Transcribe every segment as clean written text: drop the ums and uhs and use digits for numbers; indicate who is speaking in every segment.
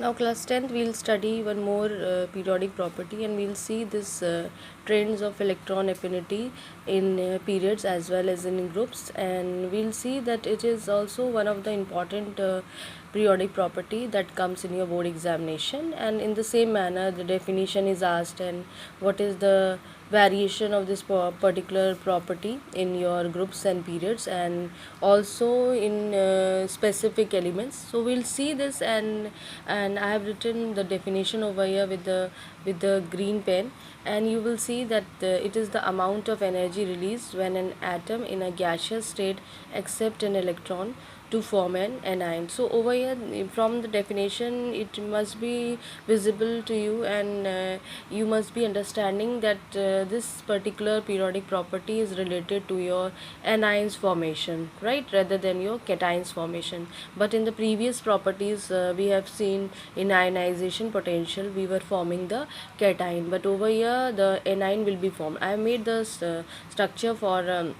Speaker 1: Now class 10th we'll study one more periodic property, and we'll see this trends of electron affinity in periods as well as in groups, and we'll see that it is also one of the important periodic property that comes in your board examination. And in the same manner the definition is asked, and what is the variation of this particular property in your groups and periods, and also in specific elements. So we'll see this, and I have written the definition over here with the green pen, and you will see that it is the amount of energy released when an atom in a gaseous state accepts an electron to form an anion. So over here, from the definition, it must be visible to you, and you must be understanding that this particular periodic property is related to your anions formation, right, rather than your cations formation. But in the previous properties, we have seen in ionization potential we were forming the cation, but over here the anion will be formed. I have made the structure for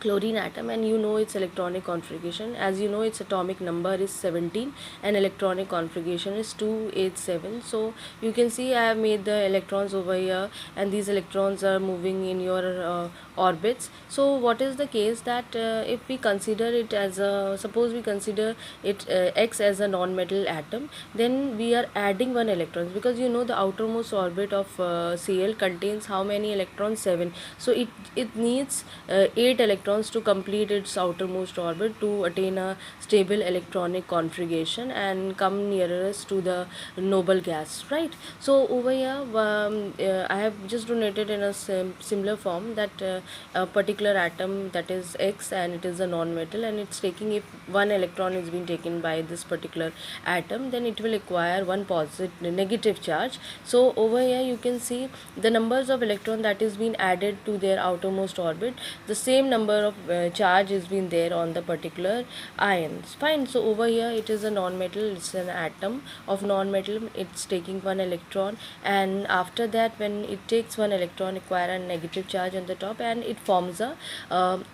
Speaker 1: chlorine atom, and you know its electronic configuration. As you know, its atomic number is 17 and electronic configuration is 287. So you can see I have made the electrons over here, and these electrons are moving in your orbits. So what is the case that if we consider it as a, suppose we consider it X as a non-metal atom, then we are adding one electron, because you know the outermost orbit of Cl contains how many electrons? 7. So it needs 8 electrons to complete its outermost orbit to attain a stable electronic configuration and come nearest to the noble gas, right? So over here I have just donated in a similar form that a particular atom, that is X, and it is a non-metal, and it's taking, if one electron is being taken by this particular atom, then it will acquire one positive negative charge. So over here you can see the numbers of electron that is being added to their outermost orbit, the same number of charge is being there on the particular ions, fine. So over here it is a non-metal, it's an atom of non-metal, it's taking one electron, and after that when it takes one electron, acquire a negative charge on the top, and it forms a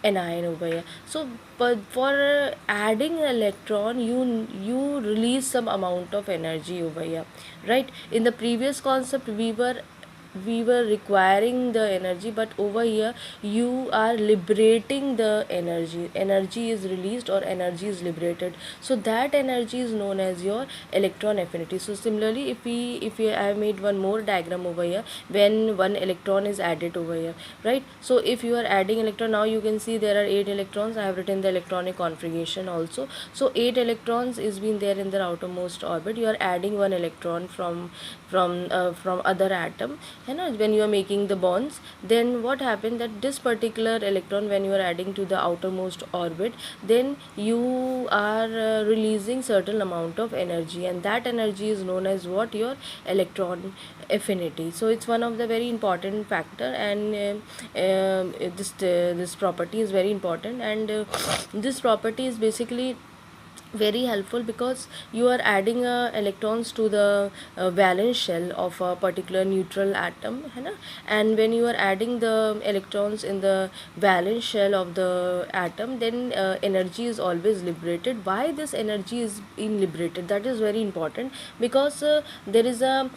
Speaker 1: anion over here. So but for adding an electron, you release some amount of energy over here, right? In the previous concept we were requiring the energy, but over here you are liberating the energy is released or energy is liberated. So that energy is known as your electron affinity. So similarly, if we I have made one more diagram over here when one electron is added over here, right? So if you are adding electron, now you can see there are 8 electrons. I have written the electronic configuration also. So 8 electrons is been there in the outermost orbit. You are adding one electron from other atom, when you are making the bonds. Then what happened, that this particular electron, when you are adding to the outermost orbit, then you are releasing certain amount of energy, and that energy is known as what? Your electron affinity. So it's one of the very important factor, and this property is very important, and this property is basically very helpful because you are adding electrons to the valence shell of a particular neutral atom, है ना? And when you are adding the electrons in the valence shell of the atom, then energy is always liberated. Why this energy is being liberated? That is very important, because there is a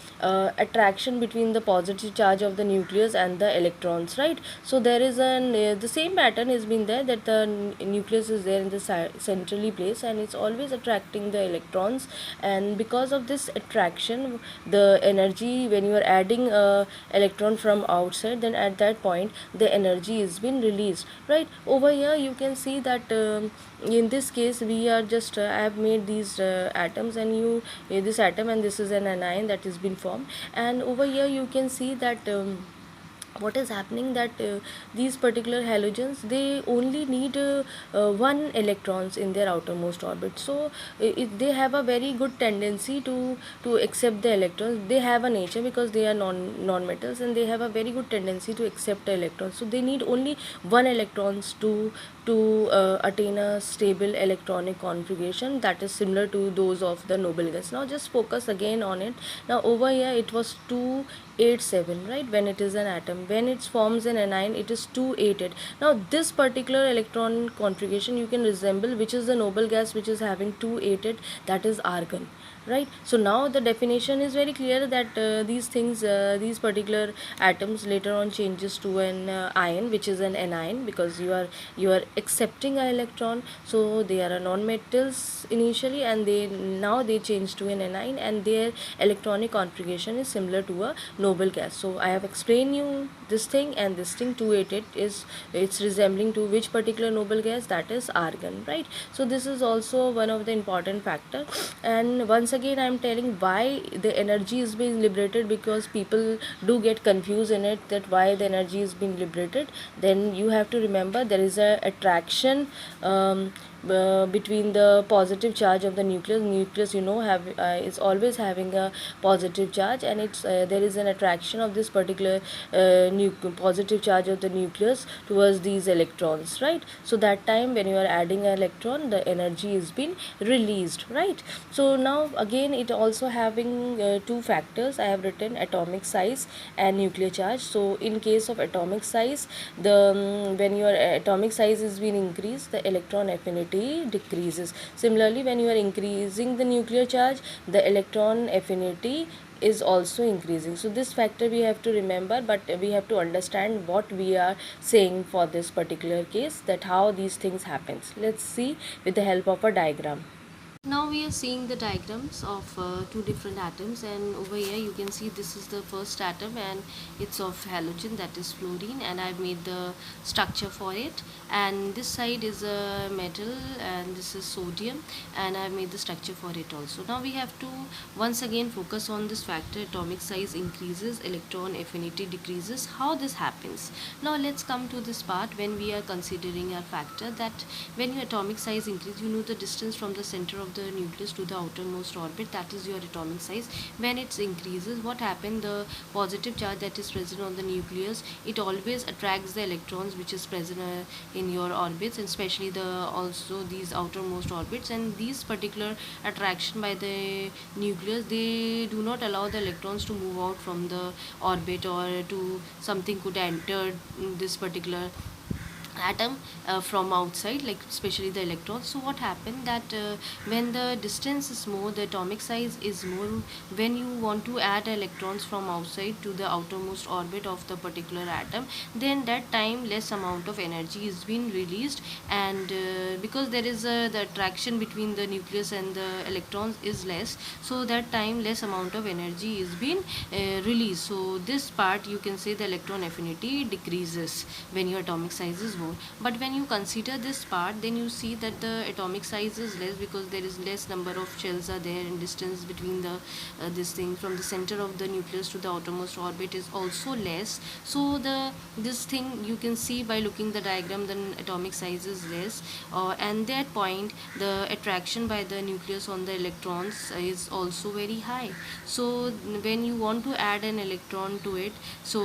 Speaker 1: attraction between the positive charge of the nucleus and the electrons, right? So there is an the same pattern has been there, that the nucleus is there in the centrally place, and it's always attracting the electrons, and because of this attraction, the energy, when you are adding a electron from outside, then at that point the energy is been released, right? Over here you can see that in this case we are just I have made these atoms, and this atom, and this is an anion that has been formed, and over here you can see that what is happening, that these particular halogens, they only need one electrons in their outermost orbit. So they have a very good tendency to accept the electrons. They have a nature, because they are non-metals, and they have a very good tendency to accept the electrons. So they need only one electrons to attain a stable electronic configuration that is similar to those of the noble gas. Now just focus again on it. Now over here it was 287, right? When it is an atom, when it forms an anion, it is 288. Now this particular electron configuration you can resemble, which is the noble gas which is having 288, that is argon, right? So now the definition is very clear that these things, these particular atoms later on changes to an ion, which is an anion, because you are accepting an electron. So they are a non-metals initially, and they change to an anion, and their electronic configuration is similar to a noble gas. So I have explained you this thing, and this thing 288 is, it's resembling to which particular noble gas, that is argon, right? So this is also one of the important factor. And once again I am telling why the energy is being liberated, because people do get confused in it, that why the energy is being liberated. Then you have to remember there is a attraction between the positive charge of the nucleus, have is always having a positive charge, and it's there is an attraction of this particular positive charge of the nucleus towards these electrons, right? So that time when you are adding an electron, the energy is being released, right? So now again it also having two factors. I have written atomic size and nuclear charge. So in case of atomic size, the when your atomic size is being increased, the electron affinity decreases. Similarly, when you are increasing the nuclear charge, the electron affinity is also increasing. So this factor we have to remember, but we have to understand what we are saying for this particular case, that how these things happens. Let's see with the help of a diagram. Now we are seeing the diagrams of two different atoms, and over here you can see this is the first atom, and it's of halogen, that is fluorine, and I've made the structure for it. And this side is a metal, and this is sodium, and I've made the structure for it also. Now we have to once again focus on this factor: atomic size increases, electron affinity decreases. How this happens? Now let's come to this part when we are considering a factor, that when your atomic size increases, you know the distance from the center of the nucleus to the outermost orbit, that is your atomic size. When it increases, what happens? The positive charge that is present on the nucleus, it always attracts the electrons which is present in your orbits, and especially the also these outermost orbits. And these particular attraction by the nucleus, they do not allow the electrons to move out from the orbit, or to something could enter this particular atom from outside, like especially the electrons. So what happened, that when the distance is more, the atomic size is more, when you want to add electrons from outside to the outermost orbit of the particular atom, then that time less amount of energy is being released. And because there is the attraction between the nucleus and the electrons is less, so that time less amount of energy is being released. So this part you can say the electron affinity decreases when your atomic size is more. But when you consider this part, then you see that the atomic size is less, because there is less number of shells are there, and distance between the this thing from the center of the nucleus to the outermost orbit is also less. So this thing you can see by looking the diagram, then atomic size is less, and that point the attraction by the nucleus on the electrons is also very high. So when you want to add an electron to it, so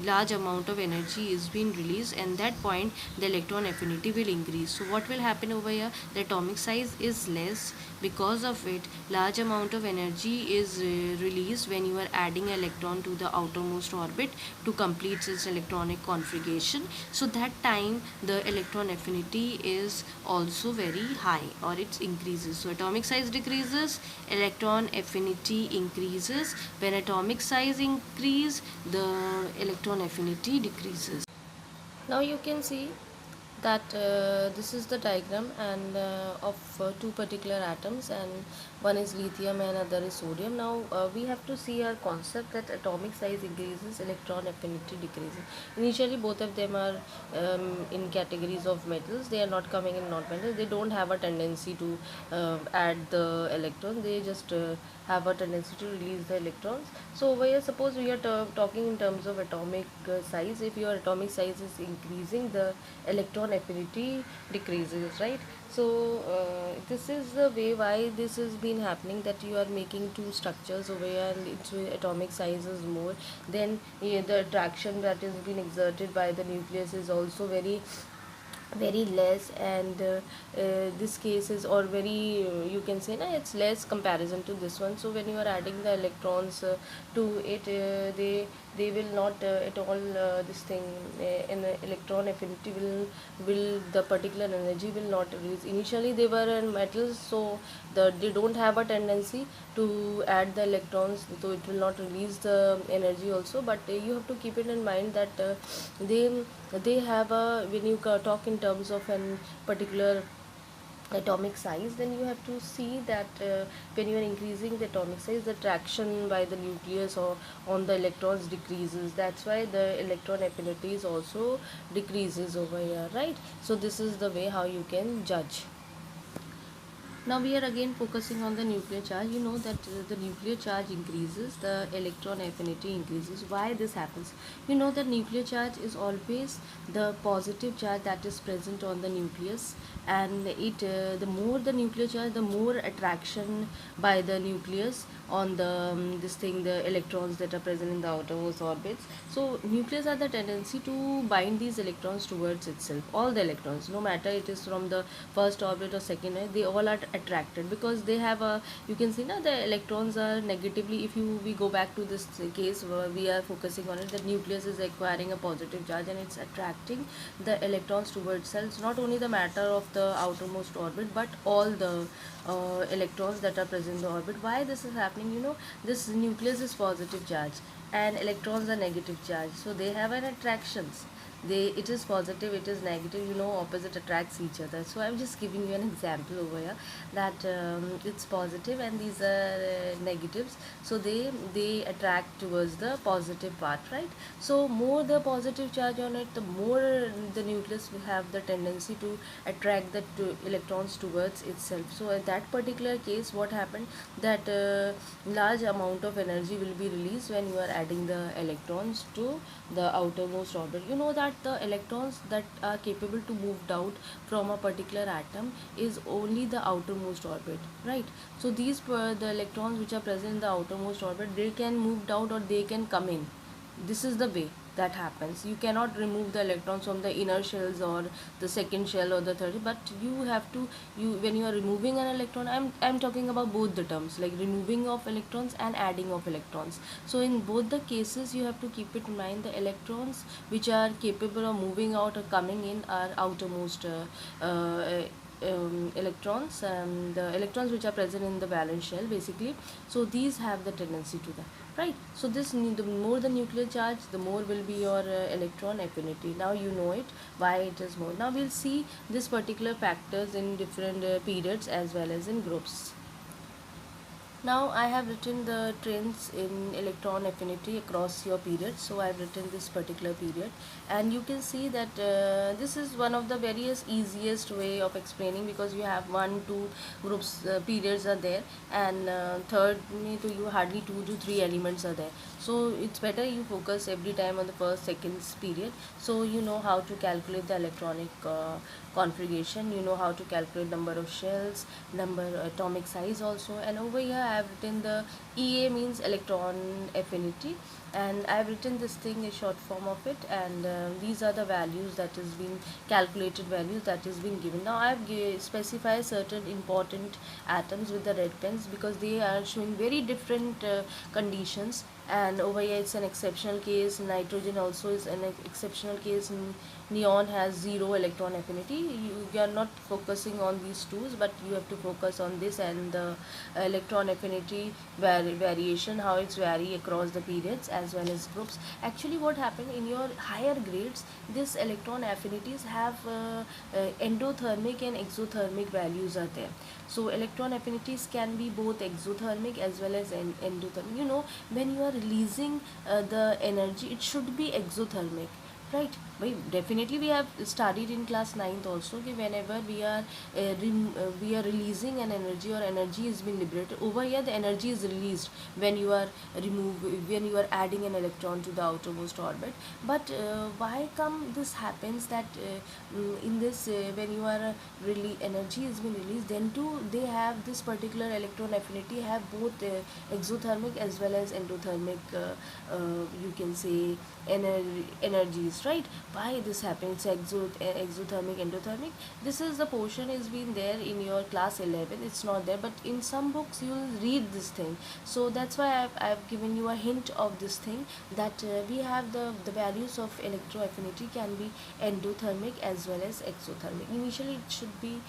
Speaker 1: large amount of energy is being released, and that point the electron affinity will increase. So what will happen over here? The atomic size is less, because of it large amount of energy is released when you are adding an electron to the outermost orbit to complete its electronic configuration. So that time the electron affinity is also very high, or it increases. So atomic size decreases, electron affinity increases. When atomic size increase, the electron affinity decreases. Now you can see that this is the diagram, and of two particular atoms, and one is lithium and other is sodium. Now we have to see our concept that atomic size increases, electron affinity decreases. Initially both of them are in categories of metals. They are not coming in non-metals. They don't have a tendency to add the electron. They just have a tendency to release the electrons. So over here, suppose we are talking in terms of atomic size. If your atomic size is increasing, the electron affinity decreases, right? So this is the way why this has been happening, that you are making two structures over here, and its atomic size is more, then the attraction that is being exerted by the nucleus is also very less. And this case is, or very you can say na, it's less comparison to this one. So when you are adding the electrons to it, they they will not at all this thing in electron affinity will the particular energy will not release. Initially they were in metals, so they don't have a tendency to add the electrons, so it will not release the energy also. But you have to keep it in mind that they they have a, when you talk in terms of an particular atomic size, then you have to see that when you are increasing the atomic size, the traction by the nucleus or on the electrons decreases. That's why the electron affinity is also decreases over here, right? So this is the way how you can judge. Now we are again focusing on the nuclear charge. You know that the nuclear charge increases, the electron affinity increases. Why this happens? You know that nuclear charge is always the positive charge that is present on the nucleus, and the more the nuclear charge, the more attraction by the nucleus on the this thing, the electrons that are present in the outermost orbits. So nucleus have the tendency to bind these electrons towards itself. All the electrons, no matter it is from the first orbit or second orbit, they all are attracted because they have a, you can see now the electrons are negatively, if you we go back to this case where we are focusing on it, the nucleus is acquiring a positive charge and it's attracting the electrons towards cells, not only the matter of the outermost orbit but all the electrons that are present in the orbit. Why this is happening? You know, this nucleus is positive charge and electrons are negative charge, so they have an attractions. They, it is positive, it is negative, you know, opposite attracts each other. So I'm just giving you an example over here that it's positive and these are negatives, so they attract towards the positive part, right? So more the positive charge on it, the more the nucleus will have the tendency to attract the electrons towards itself. So at that particular case, what happened, that large amount of energy will be released when you are adding the electrons to the outermost orbit. You know that the electrons that are capable to move out from a particular atom is only the outermost orbit, right? So these the electrons which are present in the outermost orbit, they can move out or they can come in. This is the way that happens. You cannot remove the electrons from the inner shells or the second shell or the third, but you have to, you, when you are removing an electron, I'm talking about both the terms, like removing of electrons and adding of electrons. So in both the cases you have to keep it in mind, the electrons which are capable of moving out or coming in are outermost electrons, the electrons which are present in the valence shell basically. So these have the tendency to that, right? So this, the more the nuclear charge, the more will be your electron affinity. Now you know it, why it is more. Now we'll see this particular factors in different periods as well as in groups. Now I have written the trends in electron affinity across your periods. So I have written this particular period, and you can see that this is one of the various easiest way of explaining, because you have one, two groups, periods are there, and third you hardly 2 to 3 elements are there. So it's better you focus every time on the first, second period, so you know how to calculate the electronic configuration, you know how to calculate number of shells, number atomic size also. And over here I have written the EA means electron affinity, and I have written this thing, a short form of it, and these are the values that is being calculated, values that is being given. Now I have specified certain important atoms with the red pens because they are showing very different conditions. And over here it's an exceptional case, nitrogen also is an exceptional case, neon has 0 electron affinity. You are not focusing on these twos, but you have to focus on this and the electron affinity variation, how it's vary across the periods as well as groups. Actually what happened in your higher grades, this electron affinities have endothermic and exothermic values are there. So electron affinities can be both exothermic as well as endothermic. You know, when you are releasing the energy, it should be exothermic, right? Definitely we have studied in class 9th also, कि whenever we are releasing an energy or energy is being liberated, over here the energy is released when you are when you are adding an electron to the outermost orbit. But why come this happens that in this when you are really energy is being released, then too they have this particular electron affinity have both exothermic as well as endothermic you can say energies, right? Why this happens, exothermic, endothermic. This is the portion is been there in your class 11. It's not there, but in some books you will read this thing. So that's why I've given you a hint of this thing, that we have the values of electroaffinity can be endothermic as well as exothermic. Initially it should be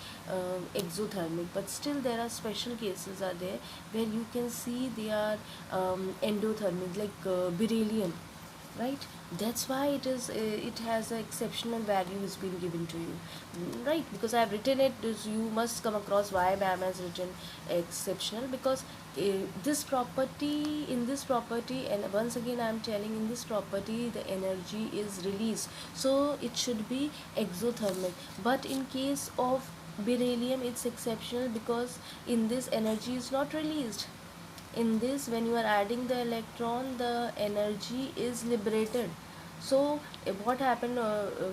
Speaker 1: exothermic, but still there are special cases are there where you can see they are endothermic, like beryllium, right? That's why it has an exceptional value is being given to you. Right, because I have written it, you must come across why ma'am has written exceptional, because this property, in this property, and once again I am telling, in this property the energy is released, so it should be exothermic. But in case of beryllium it's exceptional, because in this energy is not released. In this, when you are adding the electron, the energy is liberated. So what happened,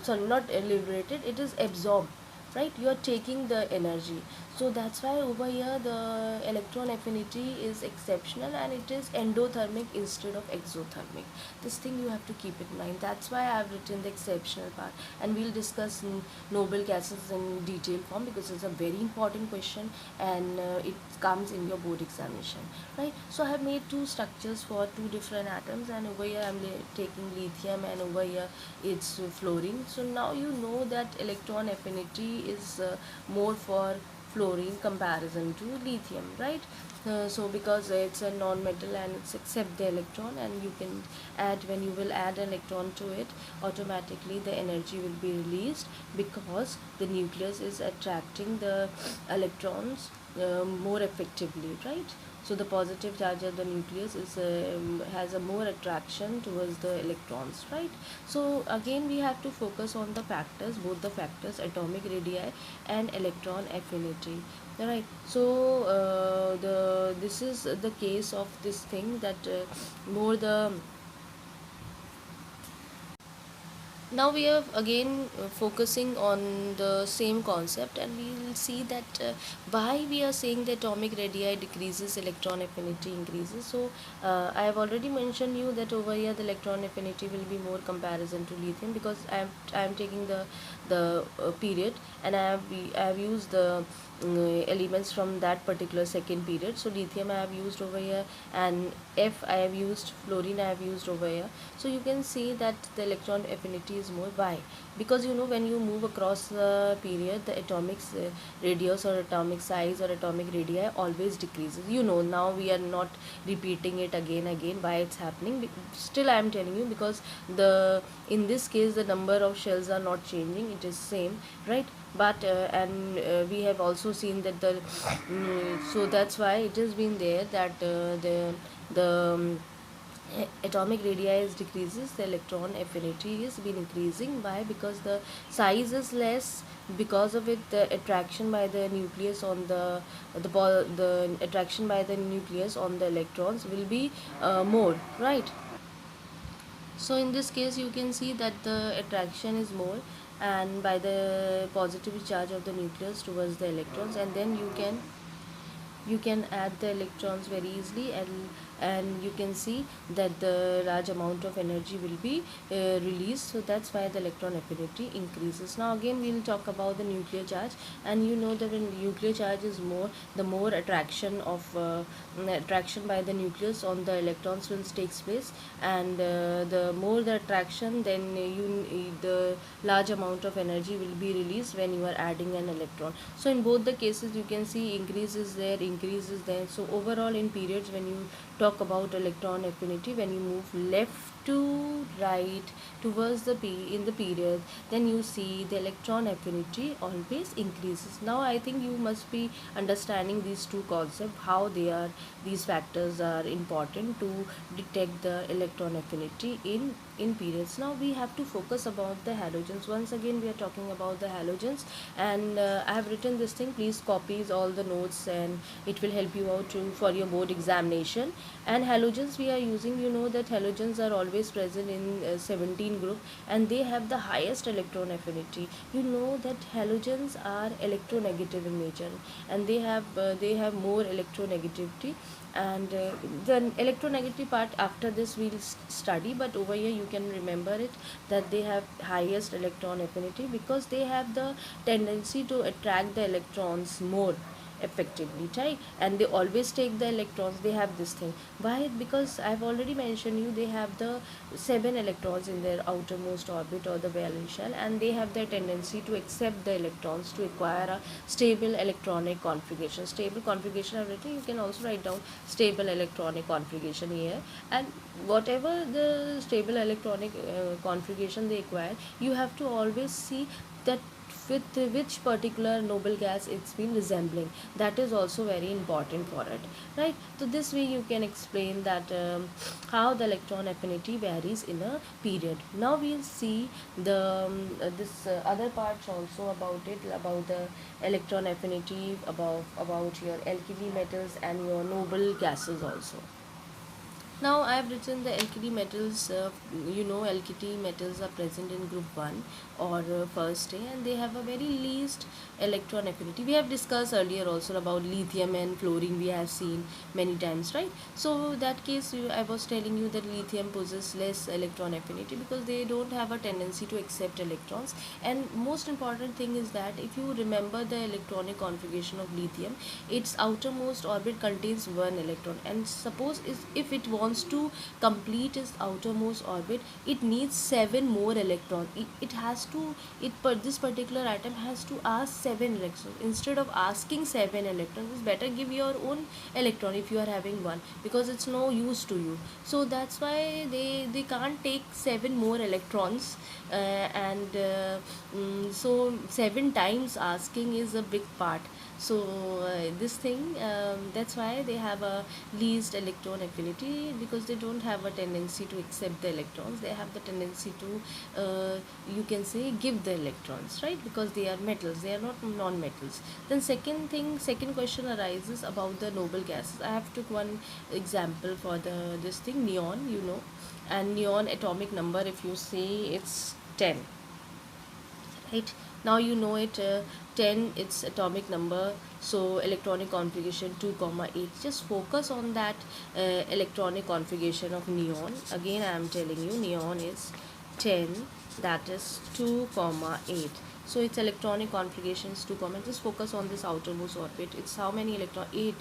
Speaker 1: sorry, not liberated, it is absorbed, right? You are taking the energy. So that's why over here the electron affinity is exceptional, and it is endothermic instead of exothermic. This thing you have to keep in mind. That's why I have written the exceptional part, and we'll discuss noble gases in detail form, because it's a very important question, and it comes in your board examination, right? So I have made two structures for two different atoms, and over here I'm taking lithium, and over here it's fluorine. So now you know that electron affinity is more for fluorine comparison to lithium, right? So because it's a non-metal and it's accept the electron, and you can add, when you will add an electron to it, automatically the energy will be released, because the nucleus is attracting the electrons more effectively, right? So the positive charge of the nucleus is has a more attraction towards the electrons, right? So again we have to focus on the factors, both the factors, atomic radii and electron affinity, right? So the this is the case of this thing, that more the now we are again focusing on the same concept, and we will see that why we are saying the atomic radii decreases, electron affinity increases. So I have already mentioned you that over here the electron affinity will be more comparison to lithium, because I am taking the period, and I have used the elements from that particular second period. So lithium I have used over here, and F I have used, fluorine I have used over here. So you can see that the electron affinity is more. Why? Because you know, when you move across the period, the atomic radius or atomic size or atomic radii always decreases. You know, now we are not repeating it again why it's happening. Still I am telling you, because the in this case the number of shells are not changing, it is same, right? But and we have also seen that the so that's why it has been there that the atomic radii is decreases, the electron affinity is been increasing. Why? Because the size is less, because of it the attraction by the nucleus on the attraction by the nucleus on the electrons will be more, right? So in this case you can see that the attraction is more, and by the positive charge of the nucleus towards the electrons, and then you can add the electrons very easily, and you can see that the large amount of energy will be released. So that's why the electron affinity increases. Now again we will talk about the nuclear charge, and you know that when nuclear charge is more, the more attraction by the nucleus on the electrons will takes place, and the more the attraction, then the large amount of energy will be released when you are adding an electron. So in both the cases you can see increase is there, increase is there. So overall in periods, when you talk about electron affinity, when you move left to right towards the in the period, then you see the electron affinity always increases. Now I think you must be understanding these two concepts, how these factors are important to detect the electron affinity in periods. Now we have to focus about the halogens. Once again we are talking about the halogens, and I have written this thing, please copy all the notes, and it will help you out for your board examination. And halogens we are using, you know that halogens are always present in 17 group, and they have the highest electron affinity. You know that halogens are electronegative in nature, and they have more electronegativity And the electronegativity part, after this we'll study, but over here you can remember it, that they have highest electron affinity because they have the tendency to attract the electrons more effectively, right? And they always take the electrons. They have this thing. Why? Because I've already mentioned you, they have the 7 electrons in their outermost orbit or the valence shell, and they have the tendency to accept the electrons to acquire a stable electronic configuration. Stable configuration I've written, you can also write down stable electronic configuration here. And whatever the stable electronic configuration they acquire, you have to always see that with which particular noble gas it's been resembling. That is also very important for it, right? So this way you can explain that how the electron affinity varies in a period. Now we'll see the this other parts also about it, about the electron affinity, about your alkali metals and your noble gases also. Now I have written the alkali metals. Alkali metals are present in group 1 or first A, and they have a very least electron affinity. We have discussed earlier also about lithium and fluorine, we have seen many times, right? So that case I was telling you that lithium possesses less electron affinity because they don't have a tendency to accept electrons. And most important thing is that if you remember the electronic configuration of lithium, its outermost orbit contains one electron, and suppose if it wants to complete its outermost orbit, it needs 7 more electrons. It has to, this particular atom has to ask 7 electrons. Instead of asking 7 electrons, it's better give your own electron if you are having one, because it's no use to you. So that's why they can't take 7 more electrons. So 7 times asking is a big part. So this thing, that's why they have a least electron affinity, because they don't have a tendency to accept the electrons. They have the tendency to, you can say, give the electrons, right? Because they are metals, they are not non-metals. Then second question arises about the noble gases. I have took one example for this thing, neon, and neon atomic number, if you see, it's 10, right? Now you know it, 10 its atomic number. So electronic configuration 2 comma 8. Just focus on that electronic configuration of neon. Again I am telling you, neon is 10, that is 2 comma 8. So its electronic configuration is 2 comma. Just focus on this outermost orbit. It's how many electron? 8.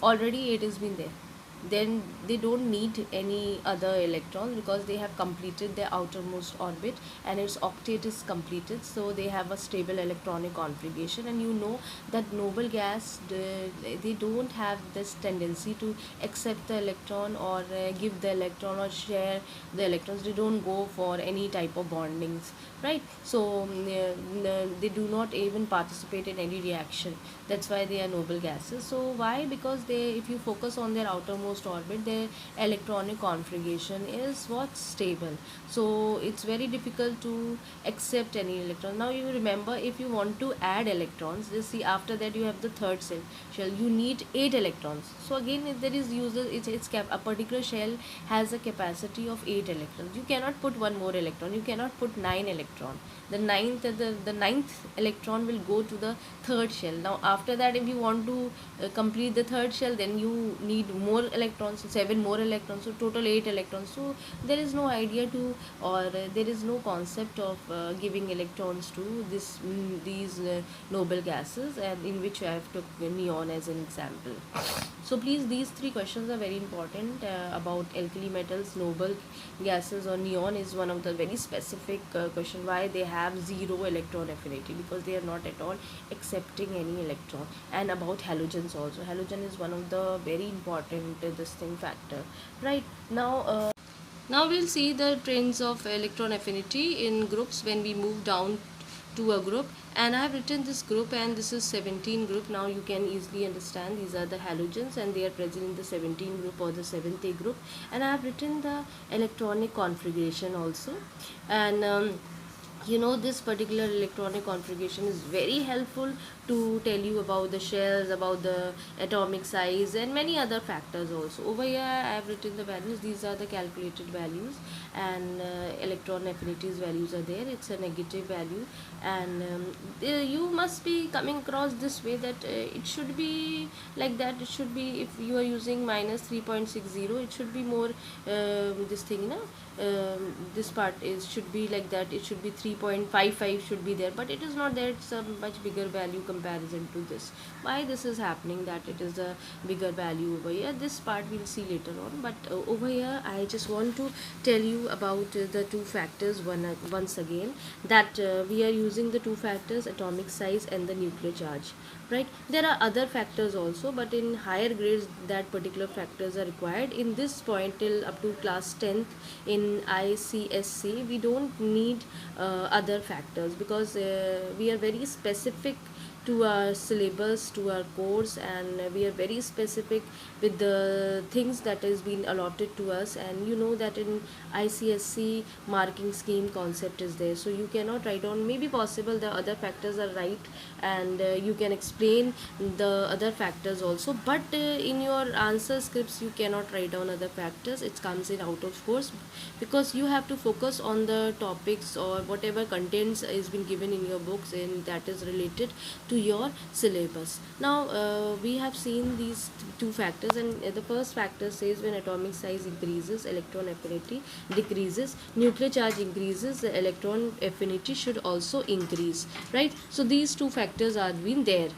Speaker 1: Already 8 has been there. Then they don't need any other electrons because they have completed their outermost orbit and its octet is completed. So they have a stable electronic configuration. And you know that noble gas, they don't have this tendency to accept the electron or give the electron or share the electrons. They don't go for any type of bondings, right? So they do not even participate in any reaction. That's why they are noble gases. So why? Because they, if you focus on their outermost orbit, their electronic configuration is what? Stable. So it's very difficult to accept any electron. Now you remember, if you want to add electrons, just see, after that you have the third shell, you need 8 electrons. So again, if there is user, a particular shell has a capacity of 8 electrons. You cannot put one more electron, you cannot put 9 electron. The ninth electron will go to the third shell. Now after that, if you want to complete the third shell, then you need more electrons, 7 more electrons, so total 8 electrons. So there is no idea to, or there is no concept of giving electrons to these noble gases, and in which I have took neon as an example. So please, these three questions are very important about alkali metals, noble gases, or neon is one of the very specific question. Why they have zero electron affinity? Because they are not at all accepting any electron. And about halogens also, halogen is one of the very important this thing factor, right? Now we'll see the trends of electron affinity in groups when we move down to a group. And I have written this group, and this is 17 group. Now you can easily understand these are the halogens and they are present in the 17 group or the 7th A group. And I have written the electronic configuration also. And this particular electronic configuration is very helpful to tell you about the shells, about the atomic size, and many other factors also. Over here I have written the values. These are the calculated values, and electron affinities values are there. It's a negative value, and you must be coming across this way that it should be like that. It should be, if you are using minus 3.60, it should be more this thing, na, this part is should be like that. It should be 3.55 should be there, but it is not there. It's a much bigger value comparison to this. Why this is happening, that it is a bigger value over here, this part we'll see later on. But over here I just want to tell you about the two factors once again, that we are using the two factors, atomic size and the nuclear charge, right? There are other factors also, but in higher grades that particular factors are required. In this point, till up to class 10th in ICSC, we don't need other factors, because we are very specific to our syllabus, to our course, and we are very specific with the things that has been allotted to us. And you know that in ICSC marking scheme concept is there, so you cannot write down. Maybe possible the other factors are right, and you can explain the other factors also, but in your answer scripts you cannot write down other factors. It comes in out of course, because you have to focus on the topics or whatever contents is been given in your books, and that is related to your syllabus. Now we have seen these two factors, and the first factor says when atomic size increases, electron affinity decreases, nuclear charge increases, the electron affinity should also increase, right? So these two factors are been there.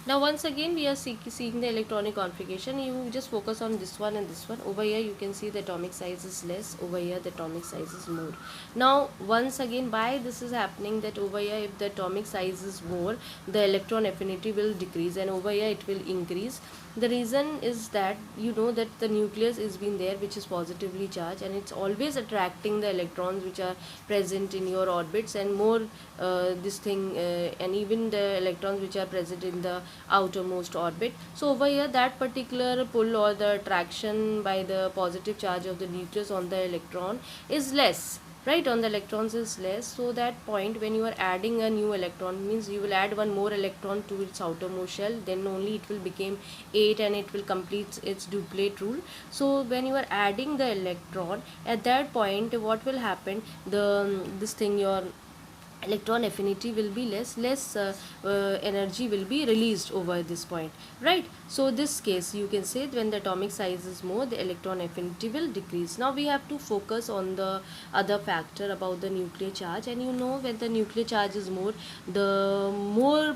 Speaker 1: Now once again we are seeing the electronic configuration. You just focus on this one and this one. Over here you can see the atomic size is less, over here the atomic size is more. Now once again, why this is happening, that over here if the atomic size is more, the electron affinity will decrease, and over here it will increase. The reason is that you know that the nucleus is being there, which is positively charged, and it's always attracting the electrons which are present in your orbits, and more this thing and even the electrons which are present in the outermost orbit. So over here that particular pull or the attraction by the positive charge of the nucleus on the electron is less, right? On the electrons is less. So that point when you are adding a new electron, means you will add one more electron to its outermost shell, then only it will become 8 and it will complete its duplet rule. So when you are adding the electron, at that point what will happen, the this thing, your electron affinity will be less energy will be released over this point, right? So this case you can say when the atomic size is more, the electron affinity will decrease. Now we have to focus on the other factor about the nuclear charge, and you know when the nuclear charge is more, the more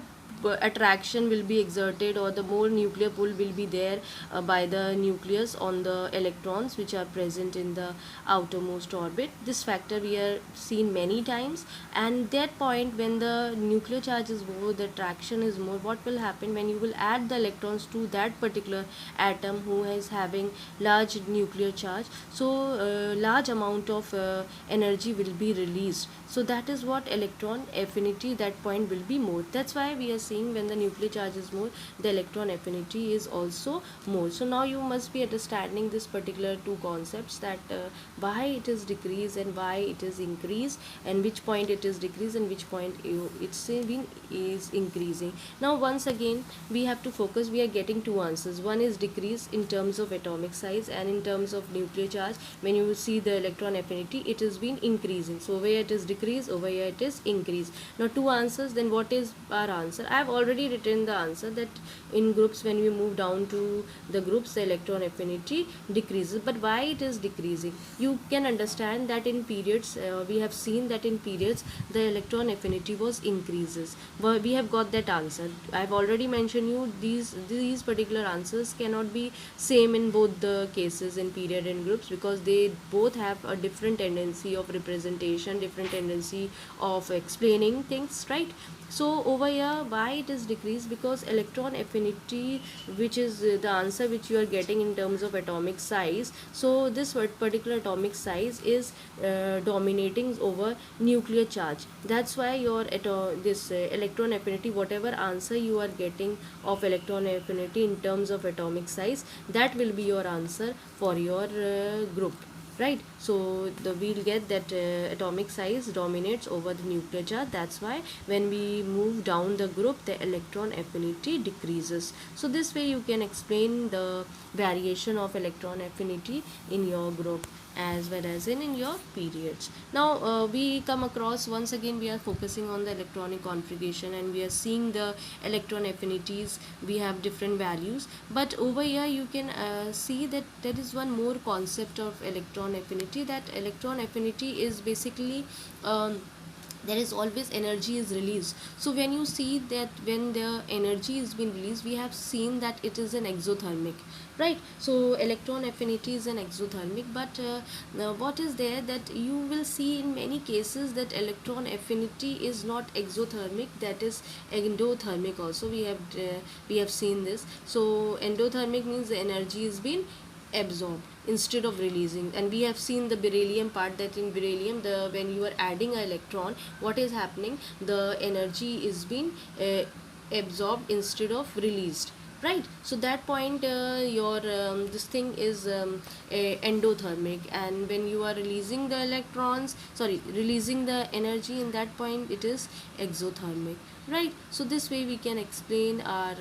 Speaker 1: attraction will be exerted, or the more nuclear pull will be there by the nucleus on the electrons which are present in the outermost orbit. This factor we have seen many times, and that point when the nuclear charge is more, the attraction is more, what will happen when you will add the electrons to that particular atom who is having large nuclear charge, so large amount of energy will be released. So that is what electron affinity, that point will be more. That's why we are saying when the nuclear charge is more, the electron affinity is also more. So now you must be understanding this particular two concepts, that why it is decreased and why it is increased, and which point it is decreased and which point it's been is increasing. Now once again we have to focus. We are getting two answers. One is decrease in terms of atomic size, and in terms of nuclear charge, when you see the electron affinity, it has been increasing. So over here it is decrease, over here it is increase. Now two answers. Then what is our answer? I have already written the answer, that in groups when we move down to the groups, the electron affinity decreases. But why it is decreasing? You can understand that in periods we have seen that in periods the electron affinity was increases. But we have got that answer. I have already mentioned you these particular answers cannot be same in both the cases, in period and groups, because they both have a different tendency of representation, different tendency of explaining things, right? So over here why it is decreased? Because electron affinity, which is the answer which you are getting in terms of atomic size, so this particular atomic size is dominating over nuclear charge. That's why your this electron affinity, whatever answer you are getting of electron affinity in terms of atomic size, that will be your answer for your group. right? So we'll get that atomic size dominates over the nuclear charge. That's why when we move down the group, the electron affinity decreases. So this way you can explain the variation of electron affinity in your group as well as in your periods. Now we come across, once again we are focusing on the electronic configuration and we are seeing the electron affinities. We have different values, but over here you can see that there is one more concept of electron affinity. That electron affinity is basically there is always energy is released. So when you see that when the energy is being released, we have seen that it is an exothermic, right? So electron affinity is an exothermic, but now what is there that you will see in many cases that electron affinity is not exothermic, that is endothermic also. We have seen this. So endothermic means the energy is being absorbed instead of releasing. And we have seen the beryllium part, that in beryllium, the when you are adding an electron, what is happening, the energy is being absorbed instead of released, right? So that point your this thing is endothermic, and when you are releasing the electrons, sorry, releasing the energy, in that point it is exothermic, right? So this way we can explain our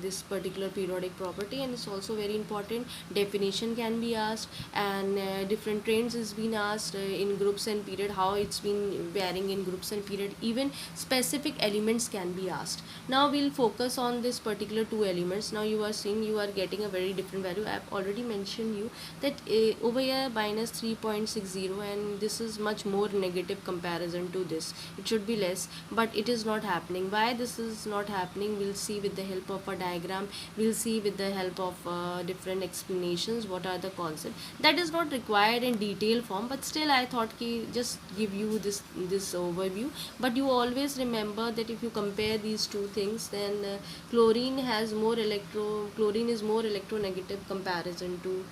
Speaker 1: this particular periodic property. And it's also very important, definition can be asked, and different trends is been asked in groups and period, how it's been varying in groups and period. Even specific elements can be asked. Now we'll focus on this particular two elements. Now you are seeing, you are getting a very different value. I've already mentioned you that over here minus 3.60, and this is much more negative comparison to this. It should be less, but it is not happening. Why this is not happening, we'll see with the help of a diagram. We'll see with the help of different explanations what are the concepts. That is not required in detail form, but still I thought ki just give you this overview. But you always remember that if you compare these two things, then chlorine is more electronegative comparison to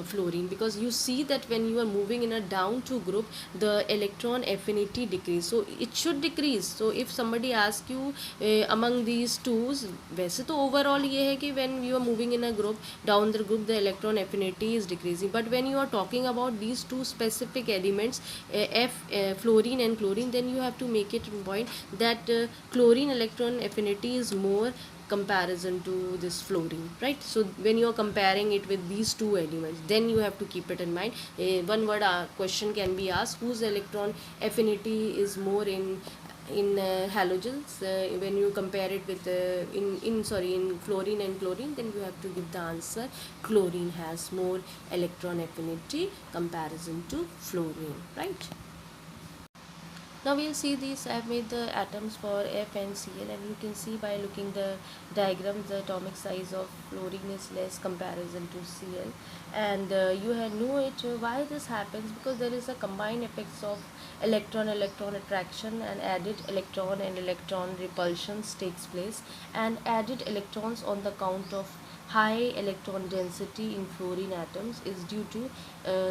Speaker 1: fluorine, because you see that when you are moving in a down two group, the electron affinity decrease, so it should decrease. So if somebody asks you among these twos, वैसे तो overall ये है कि when you are moving in a group, down the group, the electron affinity is decreasing. But when you are talking about these two specific elements, fluorine and chlorine, then you have to make it a point that chlorine electron affinity is more comparison to this fluorine, right? So when you are comparing it with these two elements, then you have to keep it in mind. One word question can be asked, whose electron affinity is more in halogens, when you compare it with in fluorine and chlorine, then you have to give the answer chlorine has more electron affinity comparison to fluorine, right? Now we'll see these. I've made the atoms for F and Cl, and you can see by looking the diagrams, the atomic size of fluorine is less comparison to Cl. And you know it, why this happens, because there is a combined effects of electron attraction, and added electron and electron repulsions takes place, and added electrons on the count of high electron density in fluorine atoms is due to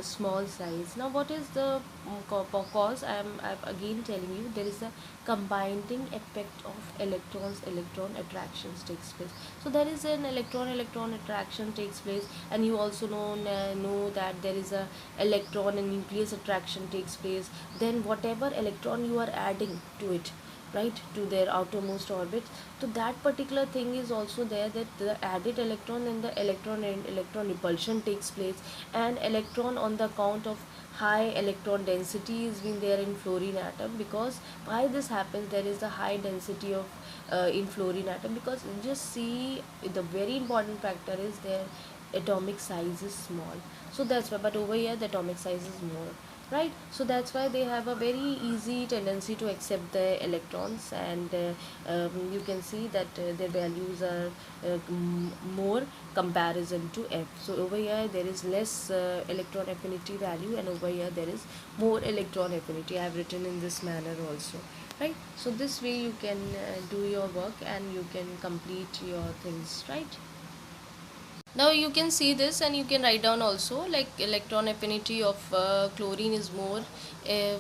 Speaker 1: small size. Now what is the cause? I'm again telling you, there is a combining effect of electron attractions takes place. So there is an electron attraction takes place, and you also know that there is a electron and nucleus attraction takes place. Then whatever electron you are adding to it, right, to their outermost orbit, so that particular thing is also there, that the added electron and the electron repulsion takes place, and electron on the count of high electron density is been there in fluorine atom. Because why this happens, there is a high density of in fluorine atom, because just see, the very important factor is their atomic size is small. So that's why, but over here the atomic size is more, right? So that's why they have a very easy tendency to accept the electrons. And you can see that their values are more comparison to F. So over here there is less electron affinity value, and over here there is more electron affinity. I have written in this manner also, right? So this way you can do your work and you can complete your things, right? Now you can see this, and you can write down also, like electron affinity of chlorine is more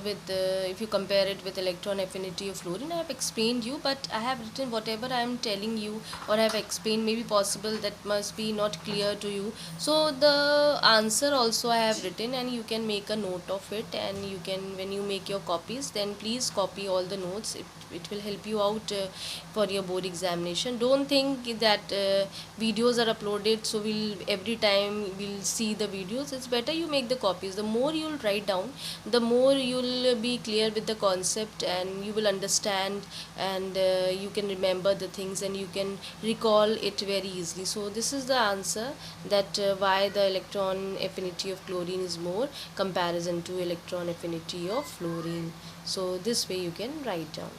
Speaker 1: with if you compare it with electron affinity of fluorine. I have explained you, but I have written whatever I am telling you or I have explained. Maybe possible that must be not clear to you. So the answer also I have written, and you can make a note of it, and you can, when you make your copies, then please copy all the notes. It will help you out for your board examination. Don't think that videos are uploaded so we'll every time we'll see the videos. It's better you make the copies. The more you'll write down, the more you'll be clear with the concept, and you will understand, and you can remember the things, and you can recall it very easily. So this is the answer, that why the electron affinity of chlorine is more comparison to electron affinity of fluorine. So this way you can write down.